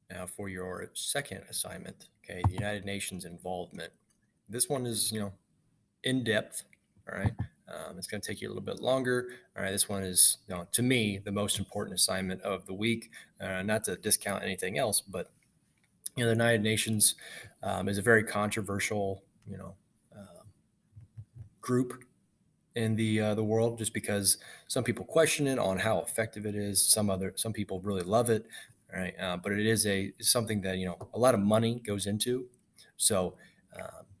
Now, for your second assignment, okay, the United Nations involvement. This one is, in depth. All right. It's going to take you a little bit longer. All right. This one is, to me, the most important assignment of the week. Not to discount anything else, but the United Nations is a very controversial, group in the world, just because some people question it on how effective it is. Some people really love it. All right. But it is something that a lot of money goes into. So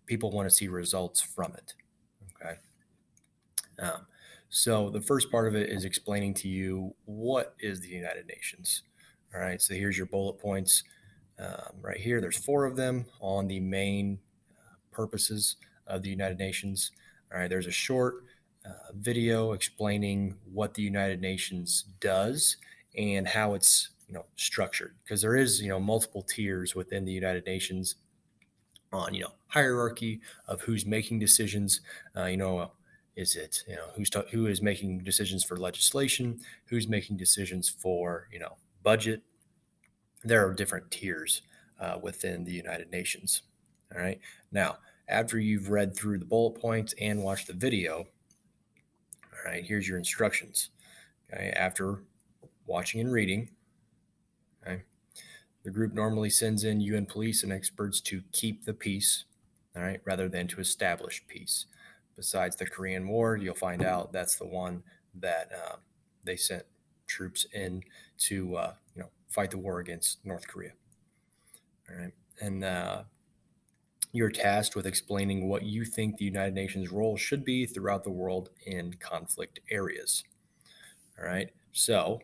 people want to see results from it. Okay. Um, so the first part of it is explaining to you what is the United Nations. All right. So here's your bullet points. Right here, there's four of them on the main purposes of the United Nations. All right. There's a short video explaining what the United Nations does and how it's structured, because there is multiple tiers within the United Nations on hierarchy of who's making decisions. Is it who is making decisions for legislation, who's making decisions for budget. There are different tiers within the United Nations. All right. Now, after you've read through the bullet points and watched the video, all right, here's your instructions. Okay. After watching and reading, okay, the group normally sends in UN police and experts to keep the peace, all right, rather than to establish peace. Besides the Korean War, you'll find out that's the one that they sent troops in to fight the war against North Korea. All right, and you're tasked with explaining what you think the United Nations role should be throughout the world in conflict areas. All right, so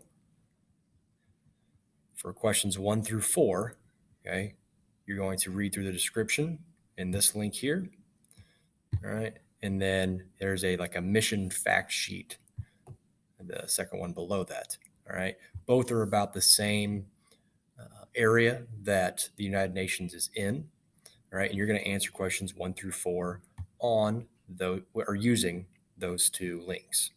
for questions 1 through 4, okay, you're going to read through the description in this link here. All right. And then there's a mission fact sheet, the second one below that. All right. Both are about the same area that the United Nations is in. All right. And you're going to answer questions 1 through 4 on those or using those two links.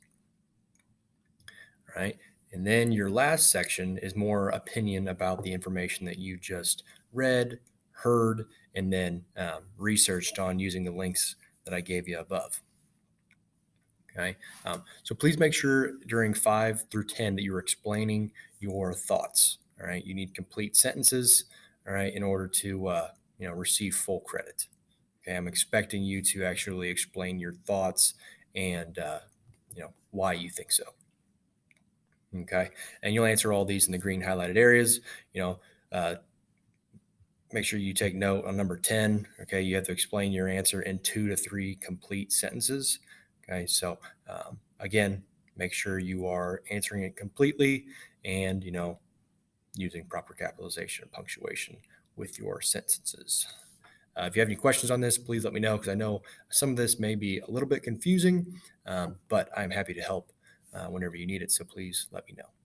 All right. And then your last section is more opinion about the information that you just read, heard, and then researched on using the links that I gave you above. Okay. So please make sure during 5 through 10 that you're explaining your thoughts. All right. You need complete sentences. All right. In order to, receive full credit. Okay. I'm expecting you to actually explain your thoughts and, why you think so. Okay. And you'll answer all these in the green highlighted areas. Uh, make sure you take note on number 10. Okay. You have to explain your answer in 2 to 3 complete sentences. Okay. So, again, make sure you are answering it completely and, using proper capitalization and punctuation with your sentences. If you have any questions on this, please let me know, because I know some of this may be a little bit confusing, but I'm happy to help whenever you need it. So please let me know.